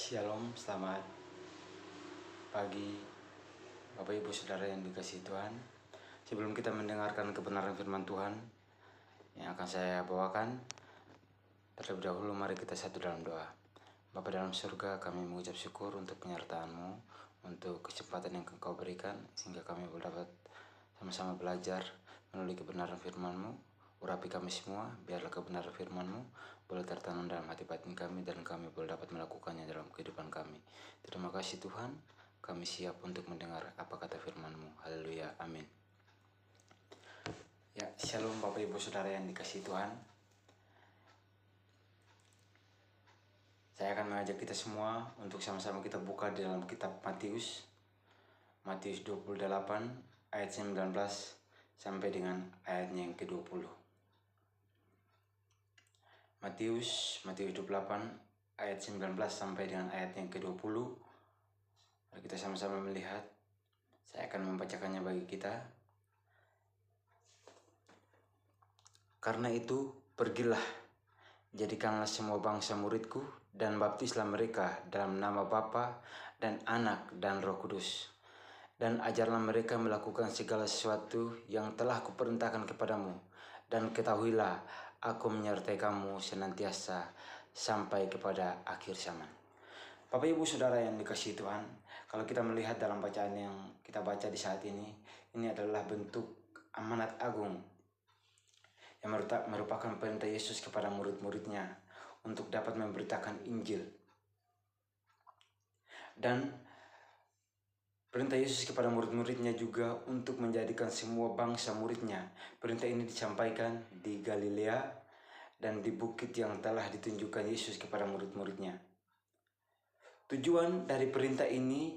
Shalom, selamat pagi Bapak Ibu Saudara yang dikasihi Tuhan. Sebelum kita mendengarkan kebenaran firman Tuhan yang akan saya bawakan, terlebih dahulu mari kita satu dalam doa. Bapa dalam surga, kami mengucap syukur untuk penyertaan-Mu, untuk kesempatan yang Engkau berikan, sehingga kami boleh dapat sama-sama belajar melalui kebenaran firman-Mu. Urapi kami semua, biarlah kebenaran firman-Mu boleh tertanam dalam hati batin kami, dan kami boleh dapat melakukannya dalam kehidupan kami. Terima kasih Tuhan, kami siap untuk mendengar apa kata firman-Mu. Haleluya, amin. Ya, shalom Bapak Ibu Saudara yang dikasihi Tuhan. Saya akan mengajak kita semua untuk sama-sama kita buka di dalam kitab Matius 28 ayat 19 sampai dengan ayatnya yang ke-20. Matius 28 ayat 19 sampai dengan ayat yang ke-20. Mari kita sama-sama melihat. Saya akan membacakannya bagi kita. Karena itu, pergilah, jadikanlah semua bangsa muridku, dan baptislah mereka dalam nama Bapa dan Anak dan Roh Kudus. Dan ajarlah mereka melakukan segala sesuatu yang telah kuperintahkan kepadamu. Dan ketahuilah, aku menyertai kamu senantiasa sampai kepada akhir zaman. Bapak Ibu Saudara yang dikasihi Tuhan, kalau kita melihat dalam bacaan yang kita baca di saat ini adalah bentuk amanat agung yang merupakan perintah Yesus kepada murid-muridnya untuk dapat memberitakan Injil. Dan perintah Yesus kepada murid-muridnya juga untuk menjadikan semua bangsa muridnya. Perintah ini disampaikan di Galilea dan di bukit yang telah ditunjukkan Yesus kepada murid-muridnya. Tujuan dari perintah ini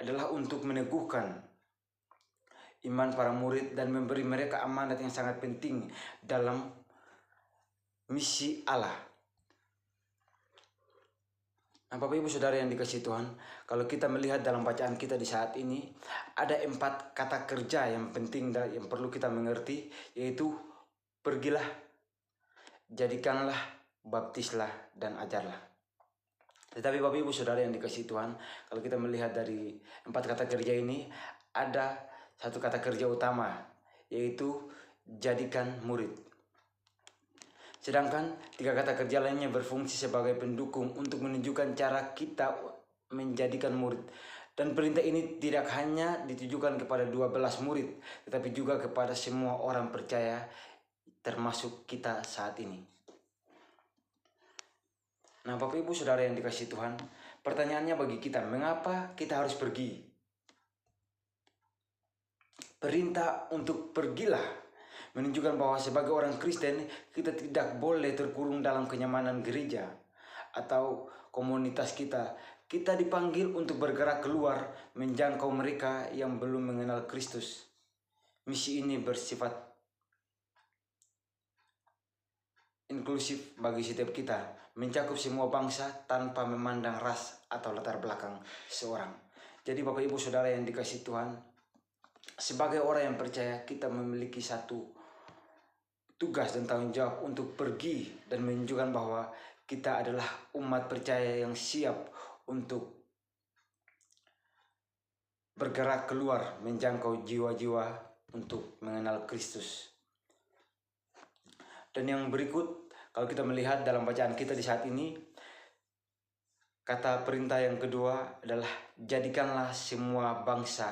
adalah untuk meneguhkan iman para murid dan memberi mereka amanat yang sangat penting dalam misi Allah. Nah, Bapak Ibu Saudara yang dikasihi Tuhan, kalau kita melihat dalam bacaan kita di saat ini, ada 4 kata kerja yang penting dan yang perlu kita mengerti, yaitu pergilah, jadikanlah, baptislah, dan ajarlah. Tetapi Bapak Ibu Saudara yang dikasihi Tuhan, kalau kita melihat dari 4 kata kerja ini, ada satu kata kerja utama, yaitu jadikan murid. Sedangkan 3 kata kerja lainnya berfungsi sebagai pendukung untuk menunjukkan cara kita menjadikan murid. Dan perintah ini tidak hanya ditujukan kepada 12 murid, tetapi juga kepada semua orang percaya, termasuk kita saat ini. Nah, Bapak Ibu Saudara yang dikasihi Tuhan, pertanyaannya bagi kita, mengapa kita harus pergi? Perintah untuk pergilah menunjukkan bahwa sebagai orang Kristen, kita tidak boleh terkurung dalam kenyamanan gereja atau komunitas kita. Kita dipanggil untuk bergerak keluar, menjangkau mereka yang belum mengenal Kristus. Misi ini bersifat inklusif bagi setiap kita, mencakup semua bangsa tanpa memandang ras atau latar belakang seorang. Jadi Bapak Ibu Saudara yang dikasihi Tuhan, sebagai orang yang percaya, kita memiliki satu tugas dan tanggung jawab untuk pergi dan menunjukkan bahwa kita adalah umat percaya yang siap untuk bergerak keluar, menjangkau jiwa-jiwa untuk mengenal Kristus. Dan yang berikut, kalau kita melihat dalam bacaan kita di saat ini, kata perintah yang kedua adalah jadikanlah semua bangsa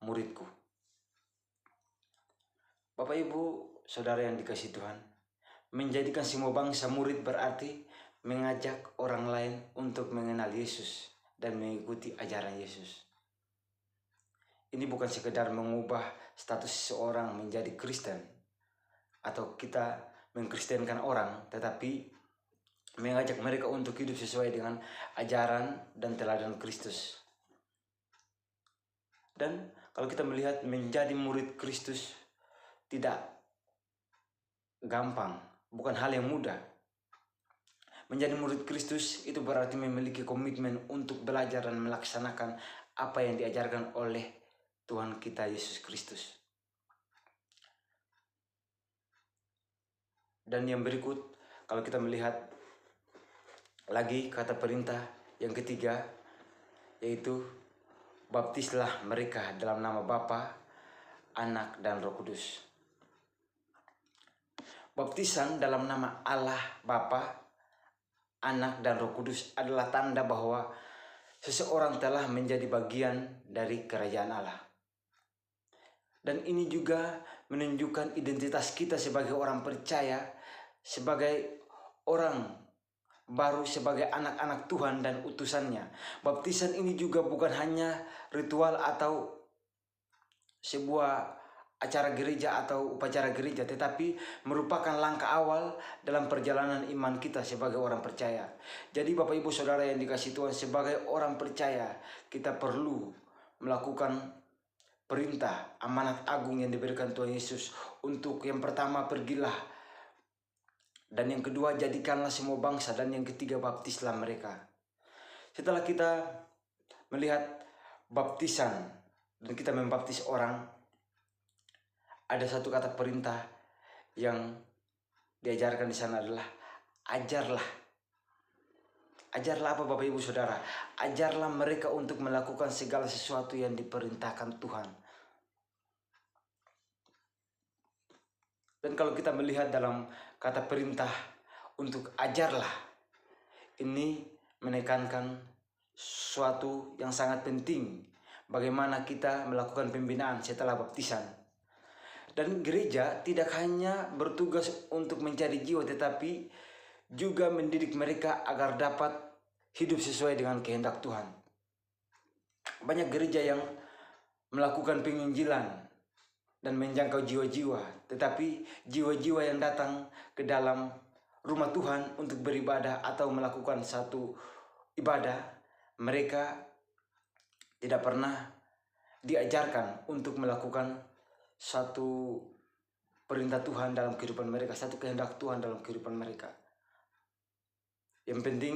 muridku. Bapak Ibu Saudara yang dikasihi Tuhan, menjadikan semua bangsa murid berarti mengajak orang lain untuk mengenal Yesus dan mengikuti ajaran Yesus. Ini bukan sekedar mengubah status seseorang menjadi Kristen atau kita mengkristenkan orang, tetapi mengajak mereka untuk hidup sesuai dengan ajaran dan teladan Kristus. Dan kalau kita melihat menjadi murid Kristus tidak gampang, bukan hal yang mudah. Menjadi murid Kristus itu berarti memiliki komitmen untuk belajar dan melaksanakan apa yang diajarkan oleh Tuhan kita Yesus Kristus. Dan yang berikut, kalau kita melihat lagi kata perintah Yang ketiga, yaitu baptislah mereka dalam nama Bapa, Anak, dan Roh Kudus. Baptisan dalam nama Allah Bapa, Anak, dan Roh Kudus adalah tanda bahwa seseorang telah menjadi bagian dari kerajaan Allah. Dan ini juga menunjukkan identitas kita sebagai orang percaya, sebagai orang baru, sebagai anak-anak Tuhan dan utusannya. Baptisan ini juga bukan hanya ritual atau sebuah acara gereja atau upacara gereja, tetapi merupakan langkah awal dalam perjalanan iman kita sebagai orang percaya. Jadi Bapak Ibu Saudara yang dikasihi Tuhan, sebagai orang percaya kita perlu melakukan perintah amanat agung yang diberikan Tuhan Yesus. Untuk yang pertama, pergilah. Dan yang kedua, jadikanlah semua bangsa. Dan yang ketiga, baptislah mereka. Setelah kita melihat baptisan dan kita membaptis orang, ada satu kata perintah yang diajarkan di sana adalah ajarlah. Ajarlah apa Bapak Ibu Saudara? Ajarlah mereka untuk melakukan segala sesuatu yang diperintahkan Tuhan. Dan kalau kita melihat dalam kata perintah untuk ajarlah, ini menekankan suatu yang sangat penting, bagaimana kita melakukan pembinaan setelah baptisan. Dan gereja tidak hanya bertugas untuk mencari jiwa, tetapi juga mendidik mereka agar dapat hidup sesuai dengan kehendak Tuhan. Banyak gereja yang melakukan penginjilan dan menjangkau jiwa-jiwa, tetapi jiwa-jiwa yang datang ke dalam rumah Tuhan untuk beribadah atau melakukan satu ibadah, mereka tidak pernah diajarkan untuk melakukan satu perintah Tuhan dalam kehidupan mereka, satu kehendak Tuhan dalam kehidupan mereka. Yang penting,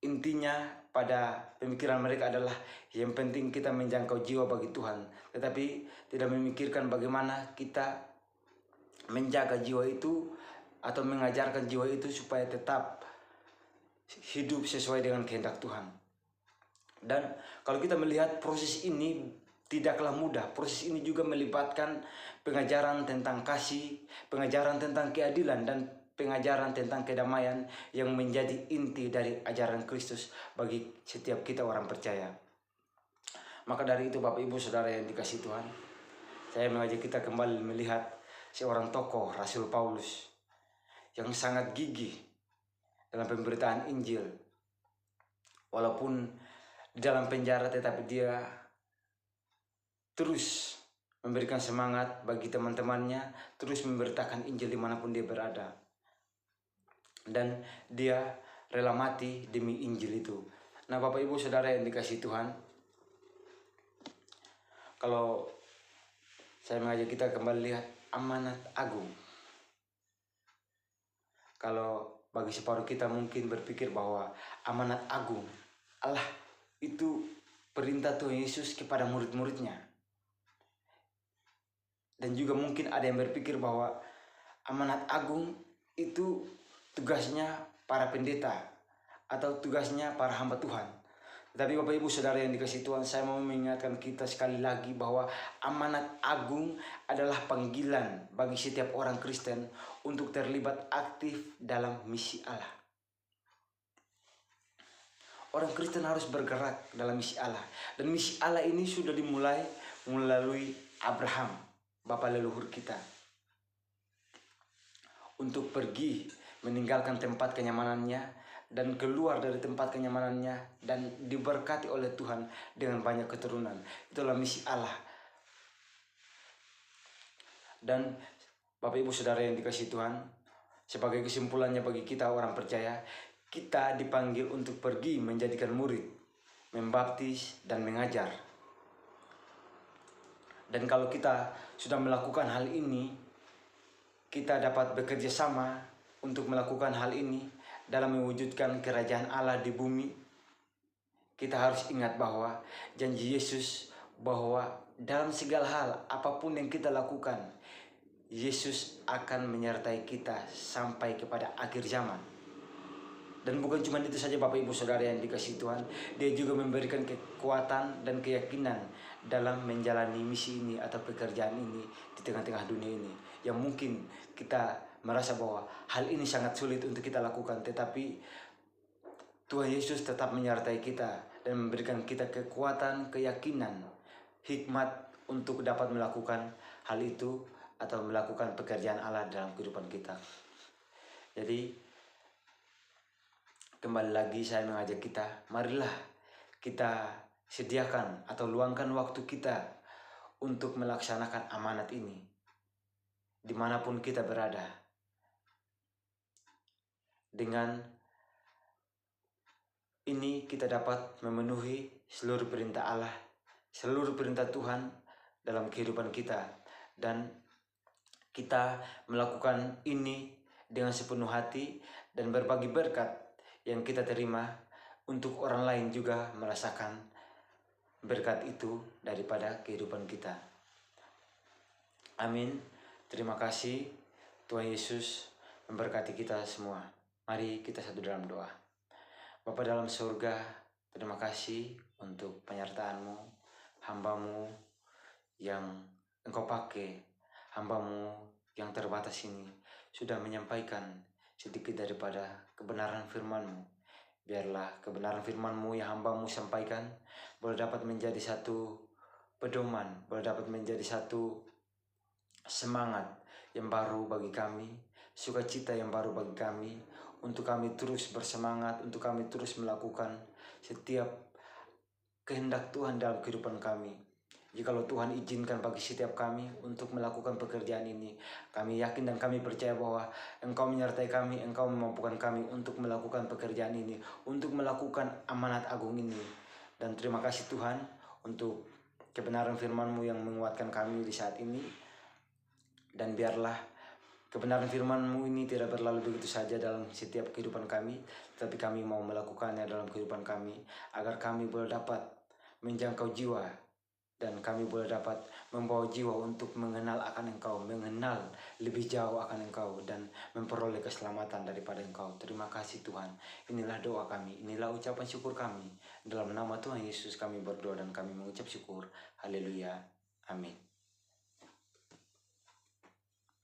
intinya pada pemikiran mereka adalah yang penting kita menjangkau jiwa bagi Tuhan, tetapi tidak memikirkan bagaimana kita menjaga jiwa itu atau mengajarkan jiwa itu supaya tetap hidup sesuai dengan kehendak Tuhan. Dan kalau kita melihat proses ini tidaklah mudah. Proses ini juga melibatkan pengajaran tentang kasih, pengajaran tentang keadilan, dan pengajaran tentang kedamaian yang menjadi inti dari ajaran Kristus bagi setiap kita orang percaya. Maka dari itu Bapak Ibu Saudara yang dikasihi Tuhan, saya mengajak kita kembali melihat seorang tokoh, Rasul Paulus, yang sangat gigih dalam pemberitaan Injil. Walaupun di dalam penjara, tetapi dia terus memberikan semangat bagi teman-temannya, terus memberitakan Injil dimanapun dia berada. Dan dia rela mati demi Injil itu. Nah Bapak Ibu Saudara yang dikasihi Tuhan, kalau saya mengajak kita kembali lihat amanat agung. Kalau bagi separuh kita mungkin berpikir bahwa amanat agung Allah itu perintah Tuhan Yesus kepada murid-muridnya. Dan juga mungkin ada yang berpikir bahwa amanat agung itu tugasnya para pendeta atau tugasnya para hamba Tuhan. Tetapi Bapak Ibu Saudara yang dikasihi Tuhan, saya mau mengingatkan kita sekali lagi bahwa amanat agung adalah panggilan bagi setiap orang Kristen untuk terlibat aktif dalam misi Allah. Orang Kristen harus bergerak dalam misi Allah. Dan misi Allah ini sudah dimulai melalui Abraham, bapa leluhur kita. Untuk pergi meninggalkan tempat kenyamanannya dan keluar dari tempat kenyamanannya dan diberkati oleh Tuhan dengan banyak keturunan. Itulah misi Allah. Dan Bapak Ibu Saudara yang dikasihi Tuhan, sebagai kesimpulannya bagi kita orang percaya, kita dipanggil untuk pergi menjadikan murid, membaptis dan mengajar. Dan kalau kita sudah melakukan hal ini, kita dapat bekerja sama untuk melakukan hal ini dalam mewujudkan kerajaan Allah di bumi. Kita harus ingat bahwa janji Yesus bahwa dalam segala hal apapun yang kita lakukan, Yesus akan menyertai kita sampai kepada akhir zaman. Dan bukan cuma itu saja Bapak Ibu Saudara yang dikasihi Tuhan, Dia juga memberikan kekuatan dan keyakinan dalam menjalani misi ini atau pekerjaan ini di tengah-tengah dunia ini. Yang mungkin kita merasa bahwa hal ini sangat sulit untuk kita lakukan, tetapi Tuhan Yesus tetap menyertai kita dan memberikan kita kekuatan, keyakinan, hikmat untuk dapat melakukan hal itu atau melakukan pekerjaan Allah dalam kehidupan kita. Jadi kembali lagi saya mengajak kita, marilah kita sediakan atau luangkan waktu kita untuk melaksanakan amanat ini dimanapun kita berada. Dengan ini kita dapat memenuhi seluruh perintah Allah, seluruh perintah Tuhan dalam kehidupan kita. Dan kita melakukan ini dengan sepenuh hati dan berbagi berkat yang kita terima untuk orang lain juga merasakan berkat itu daripada kehidupan kita. Amin. Terima kasih. Tuhan Yesus memberkati kita semua. Mari kita satu dalam doa. Bapa dalam surga, terima kasih untuk penyertaan-Mu, hamba-Mu yang Engkau pakai, hamba-Mu yang terbatas ini sudah menyampaikan sedikit daripada kebenaran firman-Mu. Biarlah kebenaran firman-Mu yang hamba-Mu sampaikan boleh dapat menjadi satu pedoman, boleh dapat menjadi satu semangat yang baru bagi kami, sukacita yang baru bagi kami, untuk kami terus bersemangat, untuk kami terus melakukan setiap kehendak Tuhan dalam kehidupan kami. Jikalau Tuhan izinkan bagi setiap kami untuk melakukan pekerjaan ini, kami yakin dan kami percaya bahwa Engkau menyertai kami, Engkau memampukan kami untuk melakukan pekerjaan ini, untuk melakukan amanat agung ini. Dan terima kasih Tuhan untuk kebenaran firman-Mu yang menguatkan kami di saat ini. Dan biarlah kebenaran firman-Mu ini tidak berlalu begitu saja dalam setiap kehidupan kami, tetapi kami mau melakukannya dalam kehidupan kami, agar kami boleh dapat menjangkau jiwa, dan kami boleh dapat membawa jiwa untuk mengenal akan Engkau, mengenal lebih jauh akan Engkau, dan memperoleh keselamatan daripada Engkau. Terima kasih Tuhan. Inilah doa kami, inilah ucapan syukur kami. Dalam nama Tuhan Yesus kami berdoa dan kami mengucap syukur. Haleluya. Amin.